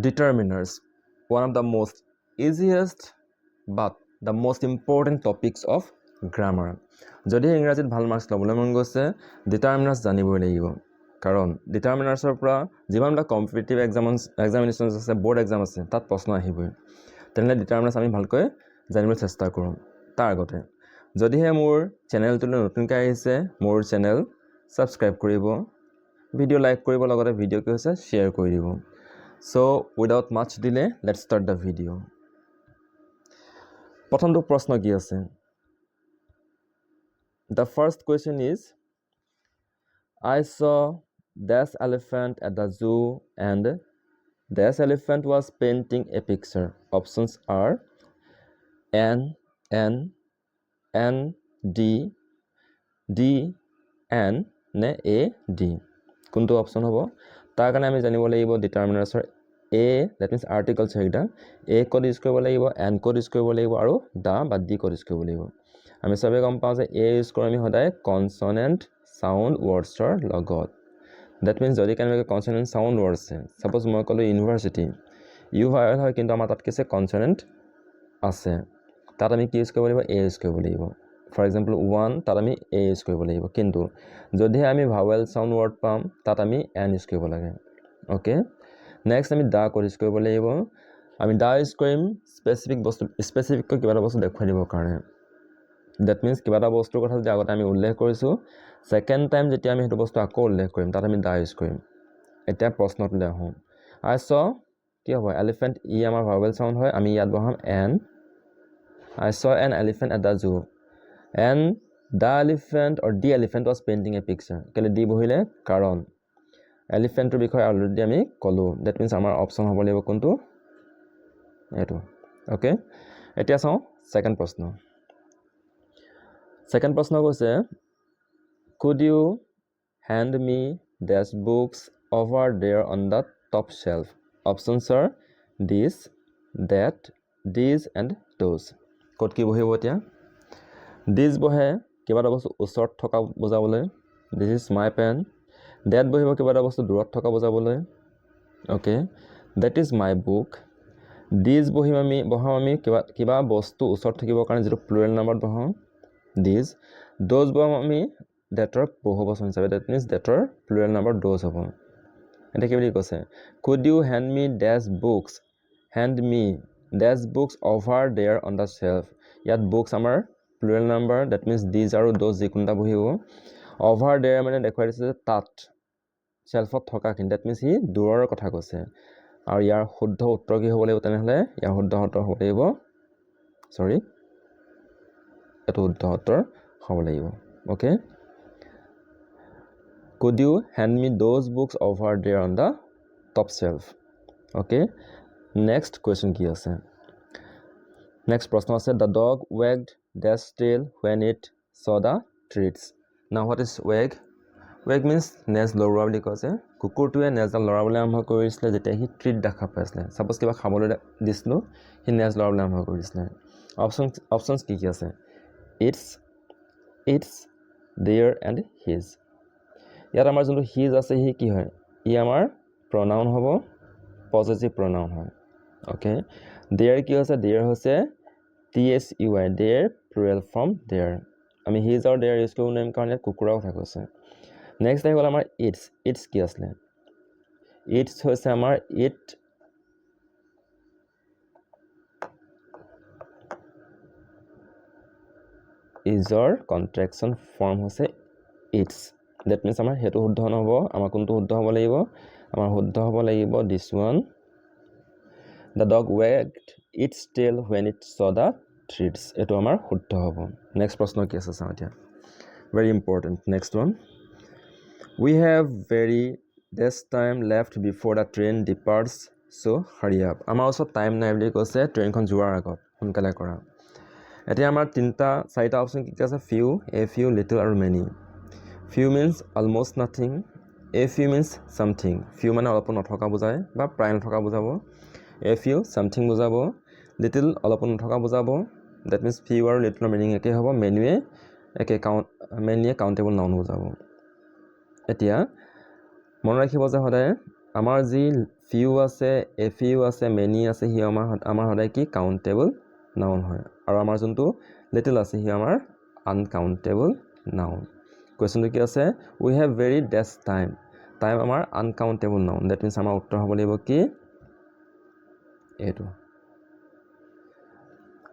Determiners, one of the most easiest but the most important topics of grammar. যদি ইংৰাজীত ভাল marks ল'বলৈ মন গৈছে ডিটাৰমিনাৰ্ছ জানিবই লাগিব কাৰণ ডিটাৰমিনাৰ্ছৰ পৰা যিমানটা কম্পিটিটিভ এক্সামিনেশ্যনছ আছে বোৰ্ড এক্সাম আছে তাত প্ৰশ্ন আহিবই তেনেহ'লে ডিটাৰমিনাৰ্ছ আমি ভালকৈ জানিবলৈ চেষ্টা কৰোঁ তাৰ আগতে যদিহে মোৰ চেনেলটোলৈ নতুনকৈ আহিছে মোৰ চেনেল ছাবস্ক্ৰাইব কৰিব ভিডিঅ' লাইক কৰিব লগতে ভিডিঅ' কি হৈছে শ্বেয়াৰ কৰি দিব So without much delay let's start the video প্ৰথমটো প্ৰশ্ন কি আছে The first question is I saw this elephant at the zoo and this elephant was painting a picture options are N D D N নে A D কোনটো option হ'ব তাৰ কাৰণে আমি জানিব লাগিব ডিটাৰমিনাৰ্ছৰ A that means articles হেইটা A code use কৰিব লাগিব N কোড ইউজ কৰিব লাগিব আৰু দা বা D কোড ইউজ কৰিব লাগিব আমি সবে গম পাওঁ যে A ইউজ কৰোঁ আমি সদায় কনসনেন্ট সাউন্ড ওয়াৰ্ডছৰ লগত that means যদি কেনেকৈ কনসনেন্ট সাউন্ড ওয়াৰ্ড আছে সাপোজ মই ক'লো ইউনিভাৰ্সিটি ইউ হয় কিন্তু আমাৰ তাত কিছে কনসনেন্ট আছে তাত আমি কি ইউজ কৰিব লাগিব A ইউজ কৰিব লাগিব For example, 1 তাত আমি A ইউজ কৰিব লাগিব কিন্তু যদি আমি ভাৱেল সাউন্ড ওয়াৰ্ড পাম তাত আমি N ইউজ কৰিব লাগে ওকে নেক্সট আমি দা কোড ইউজ কৰিব লাগিব আমি দা ইউজ কৰিম স্পেসিফিককৈ কিবা এটা বস্তু দেখুৱাই দিবৰ কাৰণে that means কিবা এটা বস্তুৰ কথা যে আগতে আমি উল্লেখ কৰিছোঁ সেকেন্ড টাইম যেতিয়া আমি সেইটো বস্তু আকৌ উল্লেখ কৰিম তাত আমি দা ইউজ কৰিম এতিয়া প্ৰশ্নটোলৈ আহোঁ I saw কি হ'ব এলিফেন্ট ই আমাৰ ভাৱেল সাউন্ড হয় আমি ইয়াত বহাম N I saw an elephant at the zoo and the elephant or the elephant was painting a picture কেলে দি বহিলে কাৰণ এলিফেন্টৰ বিষয়ে অলৰেডি আমি ক'লো that means আমাৰ অপচন হ'ব লাগিব কোনটো এটো ওকে এতিয়া চাওঁ সেকেন্ড প্ৰশ্ন কৈছে could you hand me these books over there on the top shelf options are this that these and those ক'ত কি বহিব এতিয়া This বহে কিবা এটা বস্তু ওচৰত থকা বুজাবলৈ This is my pen That বহিব কিবা এটা বস্তু দূৰত থকা বুজাবলৈ Okay That is my book This বহিম আমি কিবা বস্তু ওচৰত থাকিবৰ কাৰণে যেটো প্লুৰেল নাম্বাৰত বহাম This Those বহাম আমি thatৰ বহুবচন হিচাপে That means thatৰ প্লুৰেল নাম্বাৰ those হ'ব এটা কি বুলি কৈছে Could you hand me these books Hand me these books over there on the shelf ইয়াত books আমাৰ plural number that means these are those যিকোনটা বহিব over there মানে দেখুৱাই দিছে যে তাত shelfত থকা কিন that means হি দূৰৰ কথা কৈছে আৰু ইয়াৰ শুদ্ধ উত্তৰ কি হ'ব লাগিব তেনেহলে ইয়াৰ শুদ্ধ উত্তৰ হ'ব লাগিব সৰি এটো শুদ্ধ উত্তৰ হ'ব লাগিব okay Could you hand me those books over there on the top shelf okay next question কি আছে next প্ৰশ্ন আছে the dog wagged Dash tail when it saw the treats. Now what is wag? Wag means নেজ লৰোৱা বুলি কৈছে কুকুৰটোৱে নেজডাল লৰাবলৈ আৰম্ভ কৰিছিলে যেতিয়া হি ট্ৰিট দেখা পাইছিলে সাপোজ কিবা খাবলৈ দিছিলো হি নেজ লৰাবলৈ আৰম্ভ কৰিছিলে অপশনছ কি আছে its their and his ইয়াত আমাৰ যোনটো his আছে হি কি হয় ই আমাৰ pronoun হ'ব possessive pronoun হয় okay their কি হৈছে their হৈছে TSUI their plural form there আমি his or their ইউজ কৰিব নোৱাৰিম কাৰণ ইয়াত কুকুৰৰ কথা কৈছে নেক্সট আহি গ'ল আমাৰ its কি আছিলে its হৈছে আমাৰ it is or contraction form হৈছে its that means আমাৰ হেতু শুদ্ধ নহব আমাৰ কোনটো শুদ্ধ হ'ব লাগিব আমাৰ শুদ্ধ হ'ব লাগিব this one the dog wagged its tail when it saw the treats এটো আমাৰ শুদ্ধ হ'ব নেক্সট প্ৰশ্ন কি আছে চাওঁ এতিয়া very important next one we have very less time left before the train departs so hurry up আমাৰ ওচৰত টাইম নাই বুলি কৈছে ট্ৰেইনখন যোৱাৰ আগত সোনকালে কৰা এতিয়া আমাৰ চাৰিটা অপচন কি আছে few a few little আৰু many few means almost nothing a few means something few মানে অলপ নথকা বুজায় বা প্ৰায় নথকা বুজাব a few something বুজাব little অলপ নথকা বুজাব that means few আৰু little meaning একে হ'ব many countable noun বুজাব এতিয়া মন ৰাখিব যে হদায় আমাৰ যি few আছে, a few আছে, many আছে, হি আমাৰ সদায় কি countable noun হয় আৰু আমাৰ যোনটো little আছে হি আমাৰ uncountable noun কোৱেশ্চনটো কি আছে we have very dash time time আমাৰ uncountable noun that means আমাৰ উত্তৰ হ'ব লাগিব কি এইটো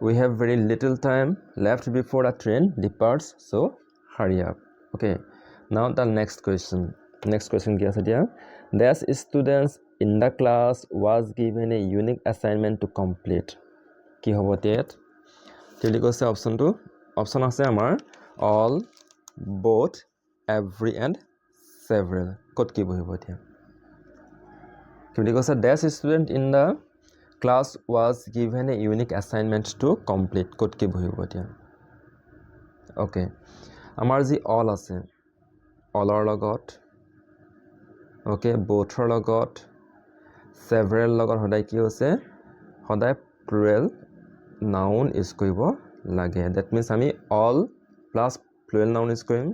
we have very little time left before the train departs so hurry up okay now the next question কি আছে দিয়া dash students in the class was given a unique assignment to complete কি হ'ব তিয়াত কি বুলি কৈছে অপচনটো অপচন আছে আমাৰ all both every and several কত কি বহিব এতিয়া কি বুলি কৈছে dash student in the class was given a unique assignment to complete কত কি বহিব এতিয়া okay আমাৰ যি all আছে allৰ লগত okay bothৰ লগত several লগত সদায় কি হৈছে সদায় plural noun ইউজ কৰিব লাগে that means আমি all plus plural noun use কৰিম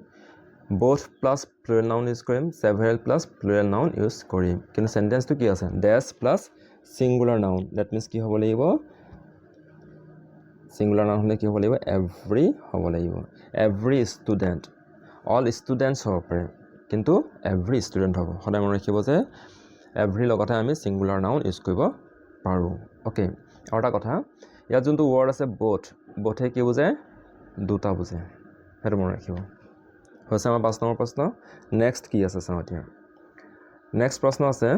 both plus plural noun use কৰিম several plus plural noun use কৰিম কিন্তু সেন্টেন্সটো কি আছে dash plus singular noun that means কি হ'ব লাগিব singular noun হলে কি হ'ব লাগিব every হ'ব লাগিব every student all students হ'ব পাৰে কিন্তু every student হ'ব সদায় মনত ৰাখিব যে every লগতে আমি singular noun ইউজ কৰিব পাৰো okay আৰু এটা কথা ইয়াত যোনটো word আছে both কি বুজায় দুটা বুজায় হেতু মনত ৰাখিব হৈছে আমাৰ 5 নম্বৰ প্ৰশ্ন নেক্সট কি আছে চাওঁ এতিয়া নেক্সট প্ৰশ্ন আছে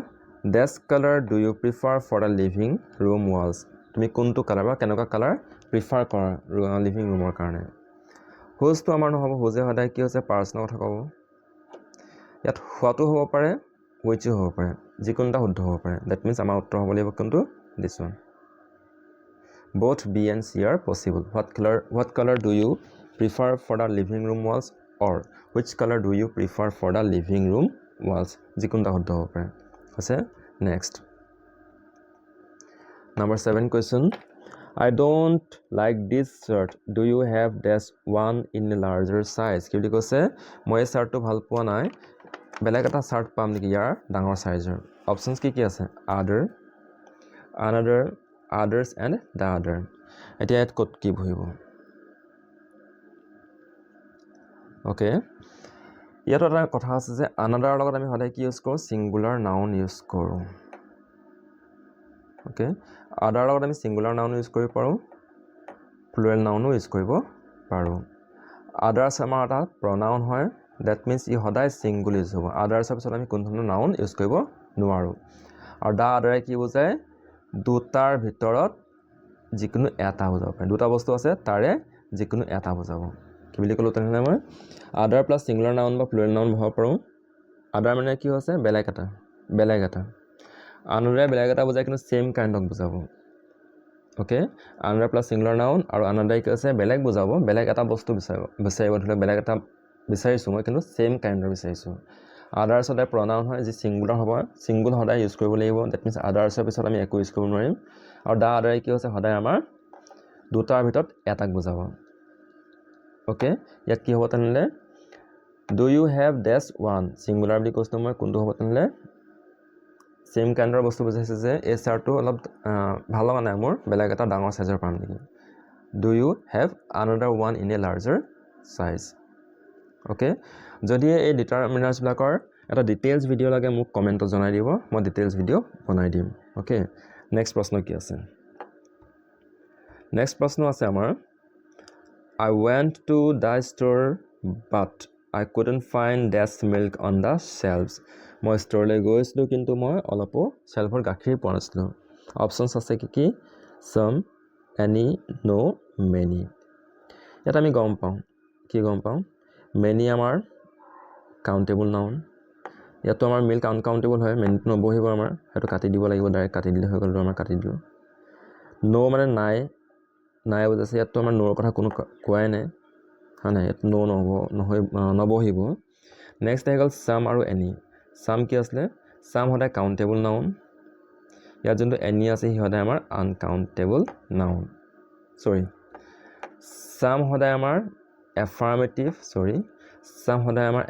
dash color do you prefer for the living room walls তুমি কোনটো কালাৰ বা কেনেকুৱা কালাৰ প্ৰিফাৰ কৰা লিভিং ৰুমৰ কাৰণে হোজটো আমাৰ নহ'ব হোজে সদায় কি হৈছে পাৰ্চনৰ কথা ক'ব ইয়াত হোৱাটো হ'ব পাৰে whichও হ'ব পাৰে যিকোনটা শুদ্ধ হ'ব পাৰে that means আমাৰ উত্তৰ হ'ব লাগিব কোনটো this one both B and C are possible what color do you prefer for the living room walls or which color do you prefer for the living room walls যিকোনটা শুদ্ধ হ'ব পাৰে আছে next number 7 question I don't like this shirt do you have dash one in a larger size কি বুলি কৈছে মই এই শাৰ্টটো ভাল পোৱা নাই বেলেগ এটা শাৰ্ট পাম নেকি ইয়াৰ ডাঙৰ সাইজৰ অপচনছ কি আছে other another others and the other এতিয়া ইয়াত কত কি বহিব okay ইয়াত এটা কথা আছে যে another লগত আমি সদায় কি ইউজ কৰো singular noun ইউজ কৰো okay other লগত আমি singular noun ইউজ কৰিব পাৰো plural noun ইউজ কৰিব পাৰো others আমাৰ এটা pronoun হয় that means ই সদায় single ইউজ হ'ব others পিছত আমি কোন ধৰণৰ noun ইউজ কৰিব নোৱাৰো আৰু the other কি বুজায় দুটাৰ ভিতৰত যিকোনো এটা বুজাব পাৰে দুটা বস্তু আছে তাৰে যিকোনো এটা বুজাব কি বুলি ক'লো তেনেহলে মই other plus singular noun বা plural noun বহাব পাৰো other মানে কি হৈছে বেলেগ এটা another বেলেগ এটা বুজায় কিন্তু same kind of বুজাব okay another plus singular noun আৰু another কি আছে বেলেগ বুজাব বেলেগ এটা বস্তু বিচাৰিব ধৰিলে বেলেগ এটা বিচাৰিছো মই কিন্তু same kind of বিচাৰিছো others সদায় pronoun হয় যি singular হ'ব single সদায় ইউজ কৰিব লাগিব that means others পিছত আমি একো ইউজ কৰিব নোৱাৰিম আৰু the other কি হৈছে সদায় আমাৰ দুটাৰ ভিতৰত এটাক বুজাব okay ইয়াত কি হ'ব তেনেহলে do you have dash one singular বুলি কৈছো মই কোনটো হ'ব তেনেহলে same kind of বস্তু বুজাইছে যে এই চাৰ্টটো অলপ ভাল লগা নাই মোৰ বেলেগ এটা ডাঙৰ সাইজৰ পাম নেকি do you have another one in a larger size okay যদি এই ডিটাৰমিনাৰ্স বিলাকৰ এটা ডিটেইলছ ভিডিও লাগে মোক কমেন্টত জনাই দিব মই ডিটেইলছ ভিডিও বনাই দিম okay নেক্সট প্ৰশ্ন কি আছে নেক্সট প্ৰশ্ন আছে আমাৰ I went to the store but I couldn't find dash milk on the shelves মই ষ্টৰলৈ গৈছিলো কিন্তু মই অলপো শেলফৰ গাখীৰ পোৱা নাছিলো অপচনছ আছে কি some any no many এটা আমি গম পাওঁ many আমাৰ countable noun ইয়াতো আমাৰ milk uncountable হয় many নবহিব আমাৰ হেতু কাটি দিব লাগিব ডাইৰেক্ট কাটি দিলে হৈ গ'ল আমাৰ কাটি দিলো no মানে নাই বুজাইছে ইয়াতো আমাৰ নোৰ কথা কোনো কোৱাই নাই হয় নাই ইয়াত no নবহিব নেক্সট আহি গ'ল some আৰু any some কি আসলে some সদায় countable noun ইয়াত যোনটো any আছে হি সদায় আমাৰ uncountable noun some সদায় আমাৰ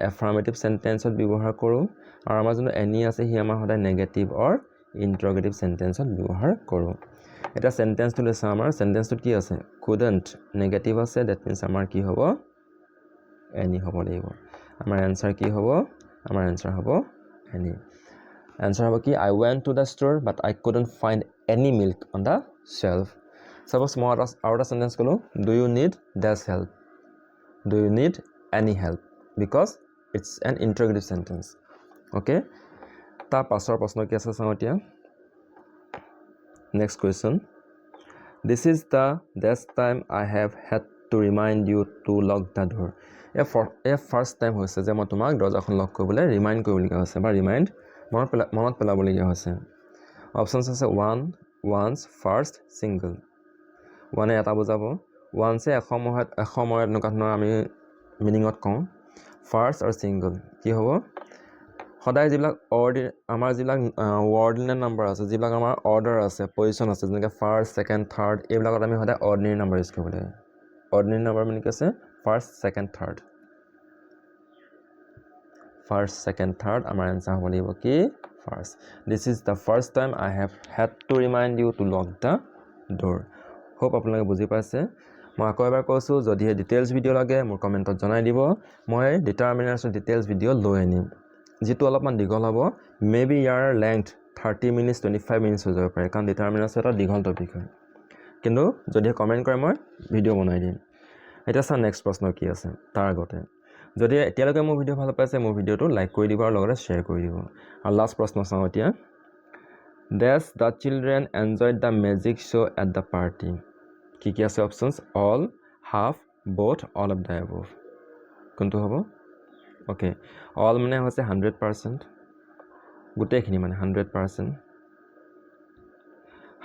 affirmative sentenceত ব্যৱহাৰ কৰো আৰু আমাৰ যোনটো any আছে হি আমাৰ সদায় negative or ইণ্টাৰগেটিভ চেণ্টেন্সত ব্যৱহাৰ কৰোঁ এটা চেণ্টেন্সটো লৈছে আমাৰ চেণ্টেন্সটোত কি আছে couldn't নেগেটিভ আছে দ্যাট মিন্স আমাৰ কি হ'ব any হ'ব লাগিব আমাৰ এনসাৰ কি হ'ব আমাৰ এনসাৰ হ'ব any এনসাৰ হ'ব কি I went to the store but I couldn't find any milk on the shelf suppose মই আৰু এটা চেণ্টেন্স ক'লো do you need dash help do you need any help because it's an interrogative sentence okay তাৰ পাছৰ প্ৰশ্ন কি আছে চাওঁ এতিয়া next question this is the last time I have had to remind you to lock the door a first time হৈছে যে মই তোমাক দৰজাখন লক কৰিবলৈ ৰিমাইন্ড কৰিবলগীয়া হৈছে বা ৰিমাইন্ড মনত পেলাবলগীয়া হৈছে অপচনছ আছে 1 once first single 1 এটা বুজাব once এসময়ত এনেকুৱা ধৰণৰ আমি মিনিঙত কওঁ ফাৰ্ষ্ট আৰু সিঙ্গল কি হ'ব সদায় যিবিলাক আমাৰ যিবিলাক অৰ্ডিনেৰী নাম্বাৰ আছে যিবিলাক আমাৰ অৰ্ডাৰ আছে পজিশন আছে যেনেকৈ ফাৰ্ষ্ট সেকেন্ড থাৰ্ড এইবিলাকত আমি সদায় অৰ্ডিনেৰী নাম্বাৰ ইউজ কৰিব লাগে অৰ্ডিনেৰী নাম্বাৰ মানে কি আছে first second third first second third আমাৰ এনসাৰ হ'ব লাগিব কি first this is the first time I have had to remind you to lock the door hope আপোনালোকে বুজি পাইছে মই আকৌ এবাৰ কৈছোঁ যদিহে ডিটেইলছ ভিডিঅ' লাগে মোৰ কমেণ্টত জনাই দিব মই ডিটাৰমিনাৰ্ছৰ ডিটেইলছ ভিডিঅ' লৈ আনিম যেটো অলপমান দীঘল হ'ব মেবি ইয়াৰ লেংথ 30 মিনিটছ 25 মিনিটছ হৈ যাব পাৰে কাৰণ ডিটাৰমিনাৰ্ছ এটা দীঘল টপিক হয় কিন্তু যদিহে কমেণ্ট কৰে মই ভিডিঅ' বনাই দিম এটা চাওঁ নেক্সট প্ৰশ্ন কি আছে তাৰ আগতে যদি এতিয়ালৈকে মোৰ ভিডিঅ' ভাল পাইছে মোৰ ভিডিঅ'টো লাইক কৰি দিব আৰু লগতে শ্বেয়াৰ কৰি দিব আৰু লাষ্ট প্ৰশ্ন চাওঁ এতিয়া Does the children enjoy the magic show at the party? কি কি আছে options all half both all of the above কোনটো হ'ব ওকে all মানে হৈছে 100% গোটেইখিনি মানে 100%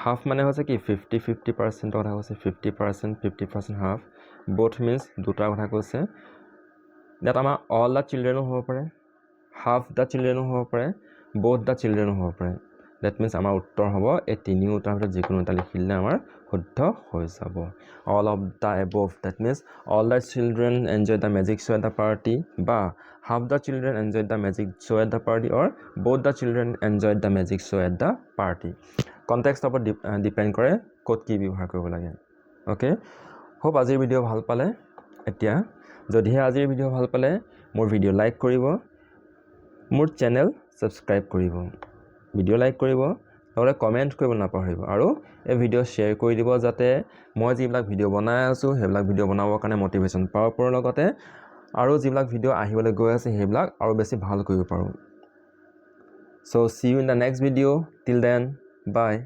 half মানে হৈছে কি 50% কথা কৈছে 50% half both means দুটা কথা কৈছে that আমাৰ all the children হ'ব পাৰে half the children হ'ব পাৰে both the children হ'ব পাৰে that means আমাৰ উত্তৰ হ'ব এই তিনিওটাৰ ভিতৰত যিকোনো এটা লিখিলে আমাৰ শুদ্ধ হৈ যাব all of the above that means all the children enjoy the magic show at the party বা half the children enjoy the magic show at the party or both the children enjoy the magic show at the party context ওপৰত depend কৰে ক'ত কি ব্যৱহাৰ কৰিব লাগে okay hope আজিৰ video' ভাল পালে এতিয়া যদিহে আজিৰ ভিডিঅ' ভাল পালে মোৰ ভিডিঅ' লাইক কৰিব মোৰ চেনেল সাবস্ক্ৰাইব কৰিব ভিডিঅ' লাইক কৰিব লগতে কমেণ্ট কৰিব নাপাহৰিব আৰু এই ভিডিঅ' শ্বেয়াৰ কৰি দিব যাতে মই যিবিলাক ভিডিঅ' বনাই আছোঁ সেইবিলাক ভিডিঅ' বনাবৰ কাৰণে মটিভেশ্যন পাব লগতে আৰু যিবিলাক ভিডিঅ' আহিবলৈ গৈ আছে সেইবিলাক আৰু বেছি ভাল কৰিব পাৰোঁ so see you in the next video till then bye